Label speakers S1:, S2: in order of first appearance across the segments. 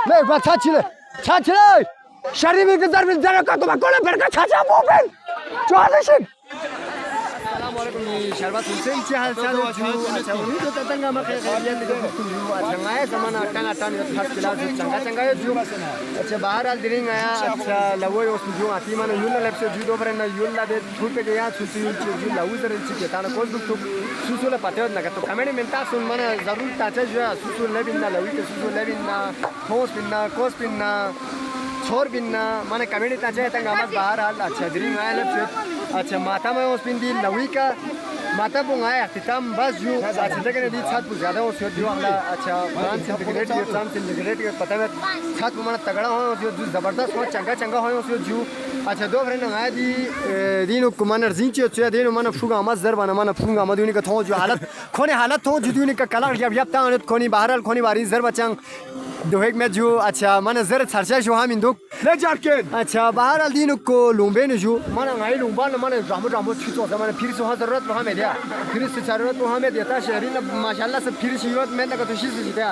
S1: ले एक बार छाछ ले शरीर के दर में जरा का तुम कोले फिर का छाछा Mobin चौलिशिक Assalamualaikum ni Syarbat Hussein Cihal Sadu अच्छा उन्हीं तो तंगा में खैरियत के जो अच्छा आया सामान अटन खास किला जो चंगा जो अच्छा बाहर आल दिरिंग आया अच्छा लवो उस जो आती माने यूला लेप से जुदो पर ना यूला दे छूट पे गया छुट्टी जो लवो जर चिके ताना कोस दुख सुसुला पाते ना तो कमेडी मेंटा सुन माने जरूर ताचे जो सुसु लेबिन ना लवी के सुसु लेबिन ना ठोस पिन्ना कोस पिन्ना छोर पिन्ना माने कमेडी ताचे तंगा में बाहर आल अच्छा दिरिंग आया लेप से अच्छा माता में उस पिंडी लवी का माता बुंगाया तितम बस जो अच्छा जगह ने दी छत पर ज्यादा उस जो अगला अच्छा फ्रांस इंटीग्रेट ये फ्रांस इंटीग्रेट के पता है छत पर माना तगड़ा हो जो जबरदस्त हो चंगा हो उस जो अच्छा दो फ्रेंड आया दी दिनो कुमानर जिंचे तो दिनो माना फुगा मत जरबाना माना फुगा मदुनी का थो जो हालत थो जो दुनी का कलर जब तान कोनी बहरल कोनी बारी जर बचंग दोहेक में जो अच्छा माना जर छरछा जो हम इंदुक ले जाके अच्छा बहरल दिनो को लुंबे ने जो माना गाई लुंबा माने रामो छुतो माने फिर से जरूरत हो हमें दिया फिर से जरूरत हो हमें देता शहरी ना माशाल्लाह से फिर से युवत में तक तो शीश दिया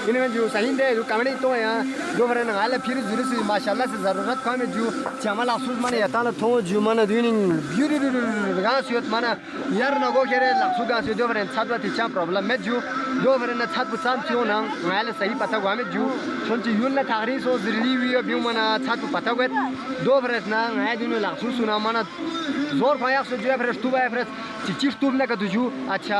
S1: इनमें जो सही दे जो कमड़ी तो है जो फ्रेंड गाले फिर जरूर से माशाल्लाह से जरूरत को हमें जो चमल अफसोस माने यता ना तो जो माने दुनिंग ब्यूटी गांस युवत माने यार ना गो करे लक्ष्य गांस जो फ्रेंड छात्र ती प्रॉब्लम में जो फ्रेंड छात्र साम थियो ना गाले सही पता को हमें जो सोची यून ना थारी सो रिव्यू व्यू माना छात्र पता को दो फ्रेंड ना गाय दुनिया लक्ष्य सुना माना जोर फाया सो जो फ्रेंड टू बाय फ्रेंड चिचिफ टूब ना का तुझू अच्छा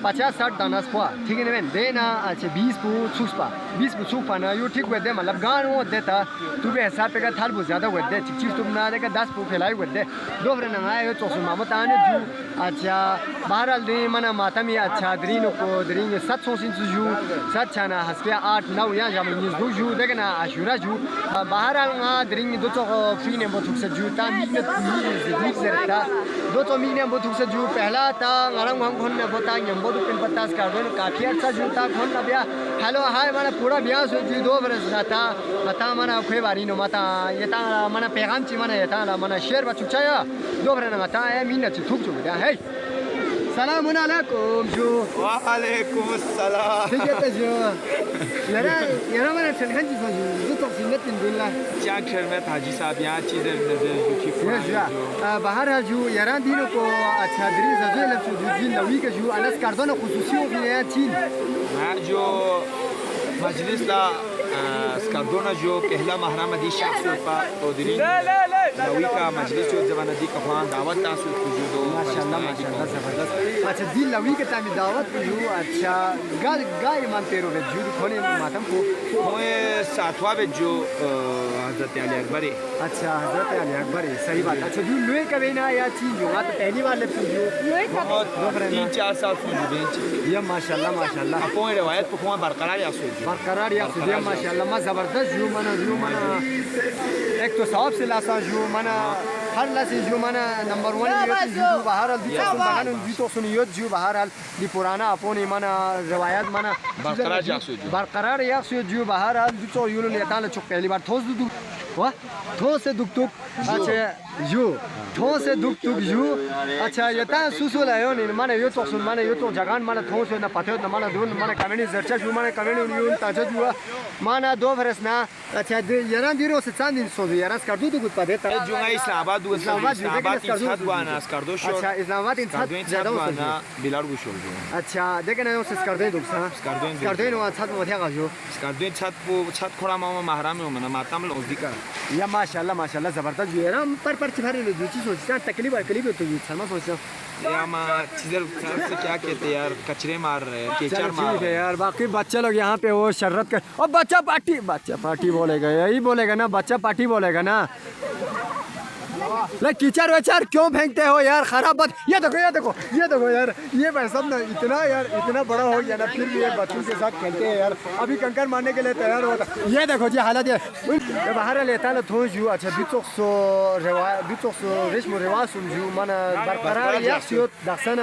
S1: 50-60 दाना स्पा ठीक है ना देना अच्छा 20 पु सुस्पा 20 पु सुपा ना यू ठीक हुए दे मतलब गान वो देता तू भी हिसाब पे का थाल बहुत ज़्यादा हुए दे चिचिफ टूब ना दे का 10 पु फैलाई हुए दे दो फ्रेंड ना आए तो सुन मामू ताने जू अच्छा बाहर आल दिन मना माता में अच्छा दरीनो को दरीन 700 सिंच जू 7 छाना हस्पिया 8-9 या जाम न्यूज़ दो जू देखना आशुरा जू बाहर आल ना दरीन 200 फ्री ने बहुत सुख जू ता मीन जरता 200 मीन बहुत से जो पहला था गरम हम खोन में बता ये बहुत पिन पत्ता का दोनों काफी अच्छा जूता खोन ना बिया हेलो हाय माना पूरा बिया सो जी दो बरस था मता माना कोई बारी नो मता ये ता माना पैगाम ची माना ये ता माना शेर बचुचा या दो बरस मता है मीना ची थुक जो है सलाम अलैकुम जो
S2: वालेकुम अस्सलाम
S1: ठीक है जो यारा मैंने चलखन जी जो तो सिंगत दिन दुल्ला
S2: क्या खैर में हाजी साहब यहाँ चीज़ें नजर जो ठीक
S1: है बाहर जो यारा दिनों को अच्छा दरी जजे लफ्ज़ जो दिन लवी के जो अलग कार्डों खुसूसियों भी है चीन
S2: हाँ जो मजलिस ला स्कार्डोना जो पहला महराम दी शख्स होता तो दिली लवी का मजलिस जो जवान दी कफान दावत तासु जो
S1: माशाल्लाह जबरदस्त अच्छा दिल लवी के टाइम दावत जो अच्छा गाय मानते रहो जो खोने मातम को
S2: होए सातवां में जो हज़रत अली अकबर
S1: अच्छा हज़रत अली अकबर सही बात अच्छा जो लोहे का बेना या चीज जो बात पहली बार लेफ्ट जो
S2: बहुत 3-4 साल से
S1: ये माशाल्लाह
S2: अपन रिवायत को बरकरार
S1: या सुदिया माशाल्लाह मा जबरदस्त जो मना एक तो साहब से लासा जो मना हर लासी जो मना नंबर 1 जो बाहर al dito bahan dito suniyot जो बाहर al di पुराना अपनी मना रिवायत मना बरकरार या जो बाहर al dito यूनो लेता ले चुक पहली बार ठोस दुक वाह ठोस से दुक अच्छा जो ठोस से दुक जो अच्छा ये ता सुसु लायो नि माने यो तो सुन माने यो तो जगान माने ठोस ना पते ना माने दोन माने कमेनी जर्चा जो माने कमेनी यून ताजा जो माना दो फरस ना अच्छा यारा दिरो से चांदी सो यारा स्कार्डो दुक पदे ता
S2: जो इस्लामाबाद इंसाद वाना स्कार्डो शो
S1: अच्छा इस्लामाबाद इंसाद ज्यादा होता
S2: बिलार गुशो
S1: अच्छा देखना यो स्कार्डो दुक सा स्कार्डो नो छत मोथिया का जो
S2: स्कार्डो छत खोरा मामा महराम में मना माताम लोजिका
S1: या माशाल्लाह जबरदस्त जो है ना पर चिभारी लो चीज सोचता तकलीफ तो ये शर्मा सोचता
S2: या मा चीज़र से क्या कहते हैं यार कचरे मार रहे हैं कीचड़ मार रहे हैं
S1: यार बाकी बच्चे लोग यहाँ पे वो शर्रत कर और बच्चा पार्टी बोलेगा यही बोलेगा ना बच्चा पार्टी बोलेगा ना ले कीचड़ वेचड़ क्यों फेंकते हो यार खराब बात ये देखो यार ये भाई सब ना इतना बड़ा हो गया ना फिर भी ये बच्चों के साथ खेलते हैं यार अभी कंकर मारने के लिए तैयार होता ये देखो जी हालत ये बाहर लेता ना थो जू अच्छा बिचोक सो रेशमो रिवाज सुनजू माना बरकरार या सियोत दक्षिण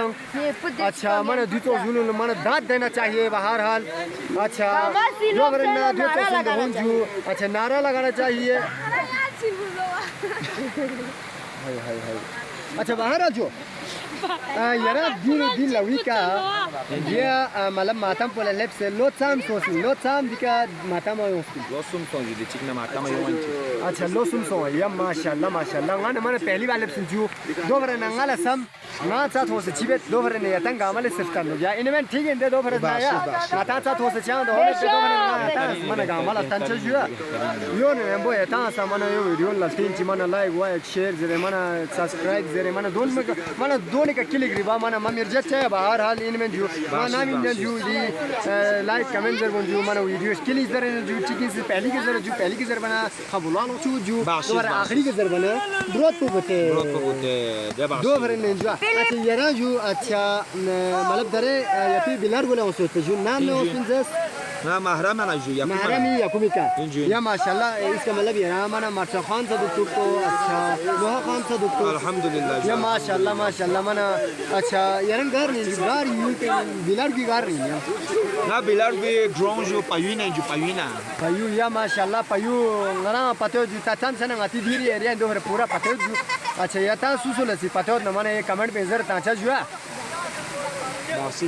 S1: अच्छा माना दुतो जुनू माना दांत देना चाहिए बाहर हाल अच्छा जो वरना दुतो सुनजू अच्छा नारा लगाना चाहिए हाय अच्छा बाहर आ जो यार दिन लविका dia malam matam pola lepse lotsam sosi lotsam dika matam hosti
S2: losum so ji chikna mata ma yawanci
S1: अच्छा लोसुम सो या माशाल्लाह माशाल्लाह गाने मैंने पहली बार लेप्स जो दो बार नंगाला सम ना साथ हो से चिबे दो बार ने यतन गामले सिस्टम हो गया इनमें ठीक है दो बार ना या माता साथ हो से चांद दो बार ना मैंने गामला तंच जो यो ने बो यता सा मैंने यो वीडियो लस्तीन ची मैंने लाइक वा शेयर जरे मैंने सब्सक्राइब जरे मैंने दोन का क्लिक रिबा मैंने ममिर जच्चा बाहर हाल इनमें जो ना मिन जो दी लाइक कमेंट जर जो मैंने वीडियो क्लिक जरे जो चिकन से पहली के जर बना खबुलानो जो दोबारा आखिरी के जर बना ब्रोड को बोते दो भरे ने जो अच्छा ये ना जो अच्छा मतलब दरे यपी बिलार बोला उससे जो नाम ने उसपिंजस
S2: ना महरम ना जो
S1: महरमी या कुमिका या माशाल्लाह इसका मतलब ये ना माना मार्शा खान से दुक्को को अच्छा लोहा खान से दुक्को
S2: अल्हम्दुलिल्लाह
S1: या माशाल्लाह माना अच्छा यारन घर नहीं गार यू के बिलार की गार नहीं
S2: ना बिलार भी ड्रोन जो पायुना
S1: या माशाल्लाह पायु ngana pateo ju tatan sana ngati diri area ndo पूरा pateo ju अच्छा या ता सुसुल सी pateo न माने कमेंट पे जर ताचा जुआ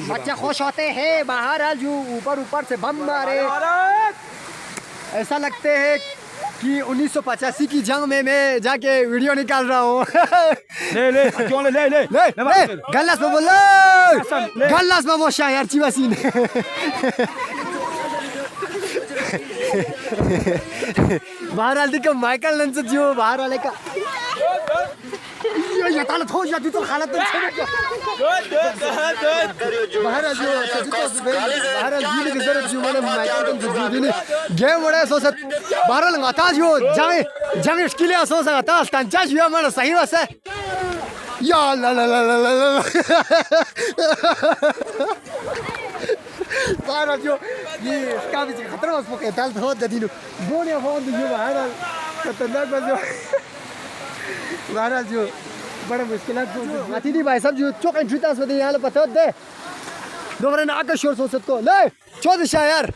S1: बच्चे खुश होते हैं बाहर आ जो ऊपर से बम मारे ऐसा लगते है कि 1985 की जंग में मैं जाके वीडियो निकाल रहा हूँ
S2: ले क्यों ले
S1: गल्लास में बोलो गल्लास में वो शायर चिवासीन बाहर आले का माइकल लंच जो बाहर आले का ये ताला थो या तो हालत तो बाहर जो बाहर जी के जरूरत जो मैंने माइकल लंच जो दिन गेम बड़ा सोच बाहर लगाता जो जंग स्किल है सोच लगाता तंचा जो मैंने सही वैसे या ला बाहर जो ये काफी खतरा है उसको ताल तो दीनु बोने फोन जो बाहर खतरनाक बजो बाहर जो बड़ा मुश्किल है आती नहीं भाई सब जो चौक एंट्री तास में यहाँ पता दे दोबारा ना आकर शोर सोच को ले 14 यार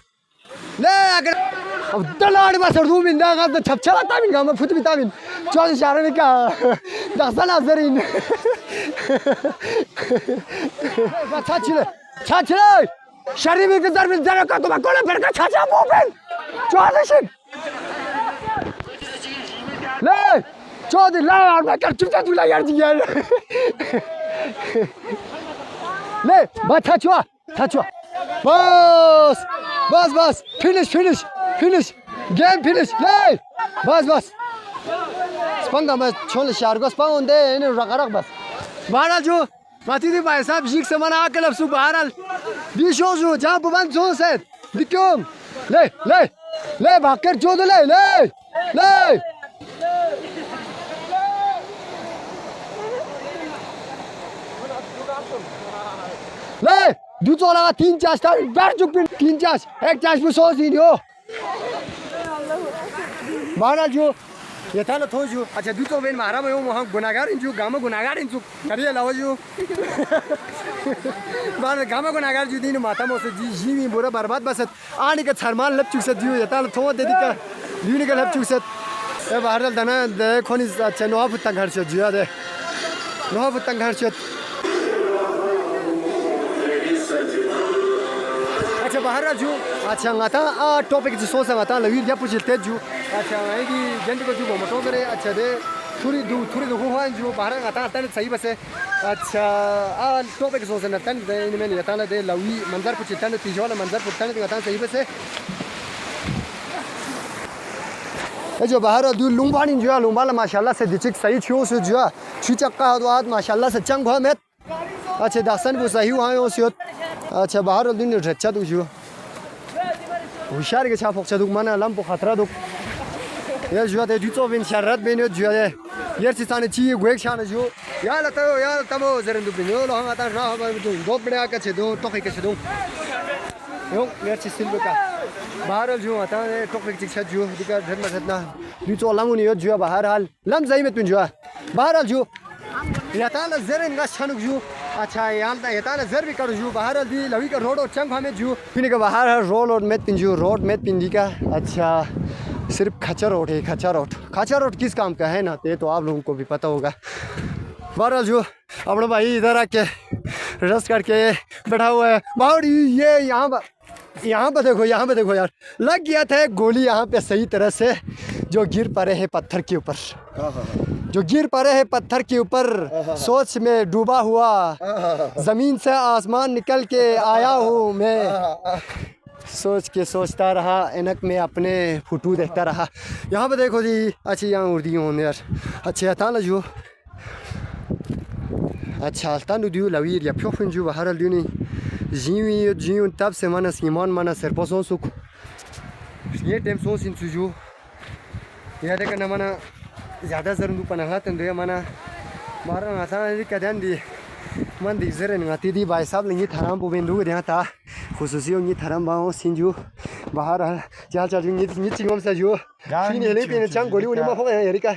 S1: ले अगर अब दलाड़ में सर दूर बिंदा का तो छपछला तामिन का मैं फुट भी तामिन 14 यार ने क्या दसना जरीन छाछले शरीर के दर में जरा का तुम कोले पर का छाछा मोबेन 14 ले 14 ला मैं कर चुका तुला यार जी यार ले बात छाछवा बस फिनिश गेम फिनिश ले बस स्पंगा मैं छोले शार को स्पंग दे इन रगरग बस बाहर जो माती दी भाई साहब जिक से मना के लफ्ज़ बाहर बीशो जो जहाँ बुबन जो से दिक्कम ले भाकर जो दे ले दू चोला 3 चार्ज था बैठ चुप 3 चार्ज एक चार्ज में 100 सी हो बाहर जो ये था ना थो जो अच्छा दू तो बेन मारा मैं वहाँ गुनागार इंजू गामा गुनागार इंजू करिए लाओ जो बाहर गामा गुनागार जो दिन माता में उसे जी में बुरा बर्बाद बस आने का छरमान लब चुके जो ये था ना थो दे दी का यूनी का लब चुके ये बाहर दाना दे खोनी अच्छा नोहा पुत्तंग हर चीज़ जिया दे नोहा पुत्तंग हर चीज़ अच्छा बाहर जो अच्छा गाता टॉपिक जो सोच गाता लवीर या पूछते जो अच्छा है कि जंत को जो मोटो करे अच्छा दे थोड़ी दो हुआ जो बाहर गाता सही बस है अच्छा टॉपिक सोच ना तन दे इनमें गाता दे लवी मंजर पूछता ने तीजो वाला मंजर पूछता ने गाता सही बस है जो बाहर दो लुंबानी जो लुंबाला माशाल्लाह से दिचिक सही छो से जो छुचक्का हाथ माशाल्लाह से चंग हो में अच्छा दासन को सही हुआ है ओसियत अच्छा बाहर दिन रच्चा दु जो होशियार के छाप फोक्सा दु माना लम पो खतरा दु ये जो ते जुतो बिन शरत बिन जो ये चिसाने ची गोek छाने जो या तमो जरन दु बिन लो हम आता ना हम दो बड़ा का छे दो टोके के छे दो यो ये ची सिल्व का बाहर जो आता है टोके के छे जो दिका धर्म धतना जुतो लमु नि जो बाहर हाल लम जाई में तुन जो बाहर जो या ताला जरन का छनुक जो अच्छा यहाँ ताला जर भी करो जो बाहर दी लवी का रोड और चंग हमें जो फिर का बाहर रोड और मेट पिन जो रोड मेट पिन दी का अच्छा सिर्फ खच्चा रोड है खच्चा रोड किस काम का है ना ये तो आप लोगों को भी पता होगा बाहर जो अपना भाई इधर आके रेस्ट करके बैठा हुआ है। भाई ये यहाँ पर देखो, यहाँ पे देखो यार, लग गया था एक गोली यहाँ पे सही तरह से, जो गिर पड़े हैं पत्थर के ऊपर, जो गिर पड़े हैं पत्थर के ऊपर। सोच में डूबा हुआ, ज़मीन से आसमान निकल के आया हूँ मैं, सोच के सोचता रहा, इनक में अपने फोटो देखता रहा। यहाँ पे देखो जी, अच्छी यहाँ उर्दी हूँ यार, अच्छे आता लजो अच्छा तानु दियो लवीर या प्योफन जो बाहर दियो जीव तब से माना सीमान माना सरपोसों सुख ये टाइम सोच इन सुजो या देखा ना माना ज़्यादा जरूर पनाहा तंदे माना मारा नाता ने कदन दी मन दी जरे नगाती दी भाई साहब लेंगे थराम बोबेंदू के यहाँ था खुशूसी होंगी थराम बाहों सिंजू बाहर चाल चाल ये चिंगम से जो फिर ये लेकिन चंग गोली उन्हें माफ़ है यार क्या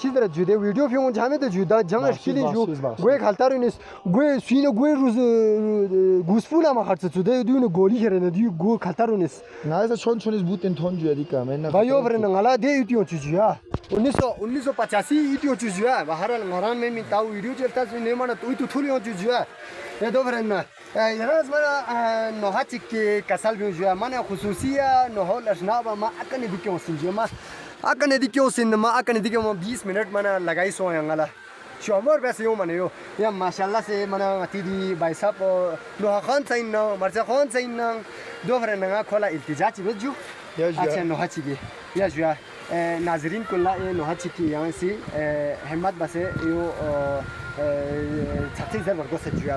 S1: चीज़ रह जुदे वीडियो फिल्म जहाँ में तो जुदा जंग स्किली जो गोए खालता रही गोए सीने गोए रोज गुस्पुला में खाते जुदे दूने गोली खेलने दियो गो खालता रही
S3: ना ऐसा छोन इस बूट इन थोन जुआ दिखा मैंने
S1: भाई ओवर नंगला दे इतियो चुजिया 1985 इतियो चुजिया बाहर नंगरान में मिताऊ वीडियो चलता है नहीं माना तो थोड़ी हो चुजिया ये दो फ्रेंड ना यार माना नोहाची के कसल भी जुआ माना खुसूसिया नोहल अशनाबा ma akan edike osin jema akan edike osin ma akan edike ma 20 minute mana लगाई सो यंगला शोमर वैसे यो माने यो या माशाल्लाह से मना अतिदी भाई साहब लोहा खान सैन ना मरजा खान सैन ना दो फ्रेंड ना खोला इल्तिजा ची बजू अच्छा नोहाची की या जुआ नाजरीन कुल्ला ए नोहाची की यहाँ से हिम्मत बसे यो छत्तीस जबरदस्त जुआ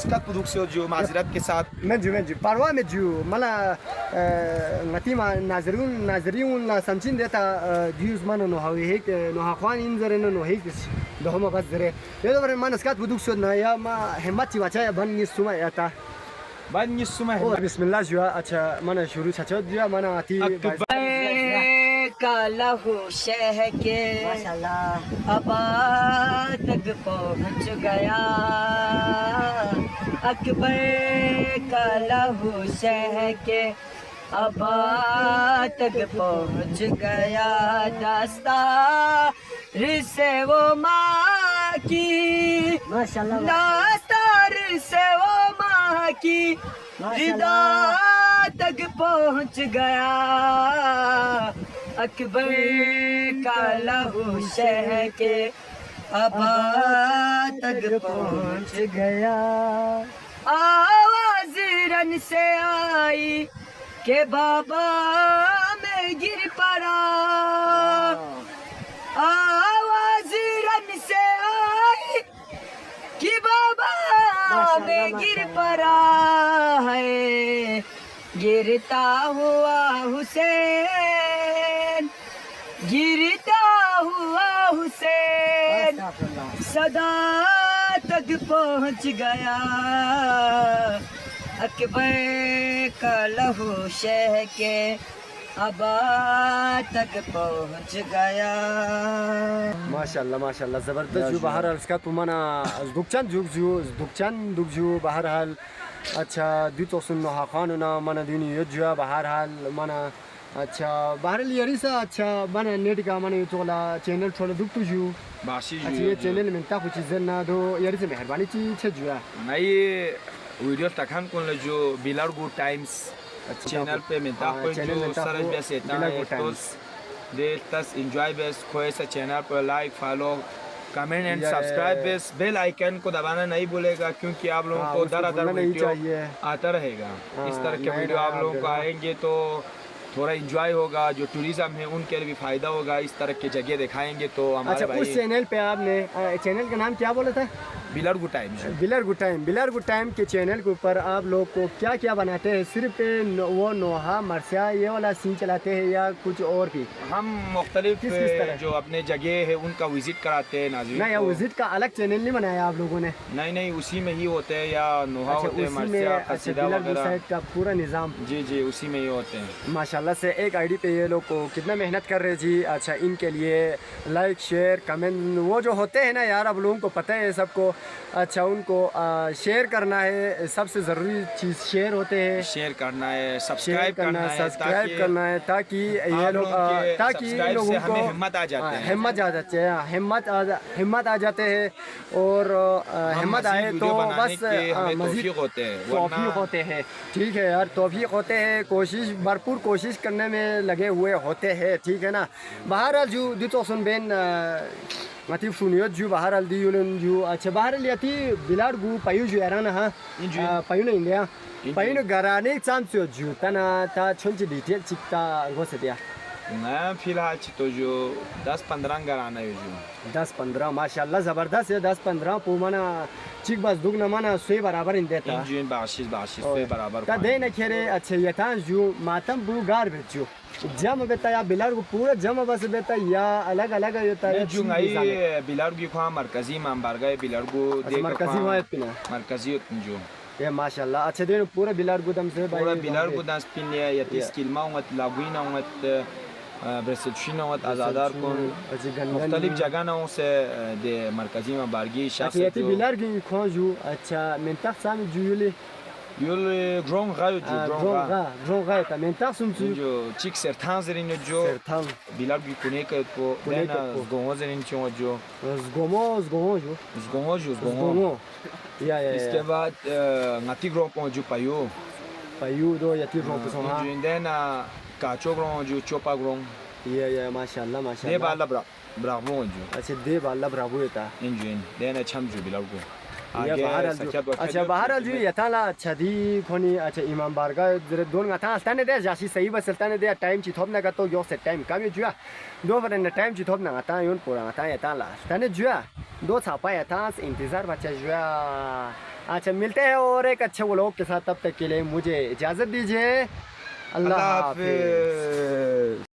S2: स्कट प्रोडक्शन जो माजरत के साथ
S1: मैं जो परवा में जो मला नतीमा नाजरीन ला समझिन देता दिवस मानो नो हावी है नो हाखान इन जरे नो है दो हम बस जरे ये तो मन स्कट प्रोडक्शन ना या मा हिम्मत ची बचा बन ये सुमा आता
S2: बन ये सुमा
S1: बिस्मिल्लाह जुआ अच्छा माना शुरू छचो जुआ माना आती
S4: काला हो शह के अबा तक पहुँच गया अकबर काला हो शह के अबा तक पहुँच गया दास्ता से वो माँ की दास्ता से वो माँ की रिदा तक पहुँच गया अकबर का लहू शह के अबा तक पहुँच गया आवाज रन से आई के बाबा मैं गिर पड़ा आवाज रन से आई कि बाबा मैं गिर पड़ा है गिरता हुआ हुसैन गिरता हुआ हुसैन सदा तक पहुँच गया अकबर का लहू शह के अबा तक पहुँच गया
S1: माशाल्लाह जबरदस्त जो बाहर इसका तुम्हारा दुखचन जो बाहर हाल अच्छा दूतो सुनो हाखान ना मना दुनी युद्ध बाहर हाल मना अच्छा बाहर लियरी सा अच्छा बना नेट का मना युतोला चैनल थोड़ा दुख तुझू
S2: बाशी
S1: अच्छा ये चैनल में ता कुछ चीज़ ना दो यारी से मेहरबानी ची जुआ
S2: मैं ये वीडियो तकन कौन ले जो बिलारगो टाइम्स चैनल पे मिलता कोई जो सरज बेस है तो दे तस एंजॉय बेस कोई सा चैनल पर like follow comment and subscribe बेस बेल आइकन को दबाना नहीं भूलेगा क्योंकि आप लोगों को दर वीडियो आता रहेगा इस तरह के वीडियो आप लोगों को आएंगे तो थोड़ा एंजॉय होगा जो टूरिज्म है उनके लिए भी फ़ायदा होगा इस तरह की जगह दिखाएंगे तो हमारे
S1: अच्छा उस चैनल पे आपने चैनल का नाम क्या बोला था
S2: बिलारगो टाइम
S1: के चैनल के ऊपर आप लोग को क्या क्या बनाते हैं सिर्फ वो नोहा मरसिया ये वाला सीन चलाते हैं या कुछ और भी
S2: हम मुख्तलिफ जो अपने जगह है उनका विजिट कराते हैं नाज़रीन
S1: नहीं या विजिट का अलग चैनल नहीं बनाया आप लोगों ने
S2: नहीं उसी में ही होते हैं या नोहा होते हैं मरसिया
S1: का पूरा निज़ाम
S2: जी उसी में ही होते हैं
S1: माशाल्लाह माशाल्लाह से एक आईडी पे ये लोग को कितना मेहनत कर रहे जी। अच्छा इनके लिए लाइक शेयर कमेंट वो जो होते हैं ना यार, अब लोगों को पता है सबको। अच्छा उनको शेयर करना है, सबसे ज़रूरी चीज़ शेयर होते हैं,
S2: शेयर करना है,
S1: सब्सक्राइब करना है ताकि ये लोग ताकि लोगों को
S2: हिम्मत आ जाते हैं,
S1: हिम्मत आ जाते हैं और हिम्मत आए तो बस मज़ीद तौफीक होते हैं। ठीक है यार, तौफीक होते हैं, कोशिश भरपूर कोशिश करने में लगे हुए होते हैं। ठीक है ना। बहरहाल जो तो सुन Ben mati funiyot ju bahar al di yulun ju acha bahar liati bilad gu payu ju erana ha payu na india payu na garane chance ju tana ta chonchi detail chikta gosedia
S2: मैं फिलहाल तो जो 10-15 घराना है जो
S1: 10-15 माशाल्लाह ज़बरदस्त है। 10-15 पूमाना चिक बस दुगना माना सोई बराबर इन देता
S2: इंजन बाशिश सोई बराबर
S1: ता दे न खेरे अच्छे यता जो मातम बुगार बेचो जम बेता या बिलार को पूरा जम बस बेता या अलग अलग होता है
S2: जो आई बिलार की खा मरकजी मामबारगा बिलार को देख
S1: मरकजी वहां पिना
S2: मरकजी जो
S1: ये माशाल्लाह अच्छे दिन पूरा बिलार गुदम से
S2: पूरा बिलार गुदम पिन या स्किल माउंट लागुइना उंगत ब्रेसुचिना उंगत आजादार कौन मुख्तलिफ जगह ना से दे मरकजी मामबारगी शायद
S1: ये बिलार की खोजू अच्छा मेंटक साम जुले
S2: यूल ग्रोंग गायो
S1: ग्रोंग गायो ता मेंटक सुम
S2: जो चिक सरतान जरिन जो बिलार की कुने के को देना गोंगो जरिन जो गोंगो जो
S1: या
S2: इसके बाद ngati ग्रोंग को जो पायो
S1: दो यति ग्रोंग को सोना
S2: जो देना काचो ग्रोंग जो चोपा ग्रोंग
S1: या माशाल्लाह
S2: दे बाला ब्रावो जो
S1: अच्छा दे बाला ब्रावो था
S2: इंजन देना छम जो बिलार को
S1: अच्छा बहरहाल जो यथाला अच्छा दी खोनी अच्छा इमाम बारगा जरे दोन गथा स्ताने दे जासी सही बस स्ताने दे टाइम ची थोप ना का तो यो से टाइम कम जुआ दो बरन टाइम ची थोप ना आता योन पूरा आता यथाला स्ताने जुआ दो छापा यथा इंतजार बच्चा जुआ। अच्छा मिलते हैं और एक अच्छे व्लॉग के साथ, तब तक के लिए मुझे इजाज़त दीजिए। अल्लाह हाफ़िज़।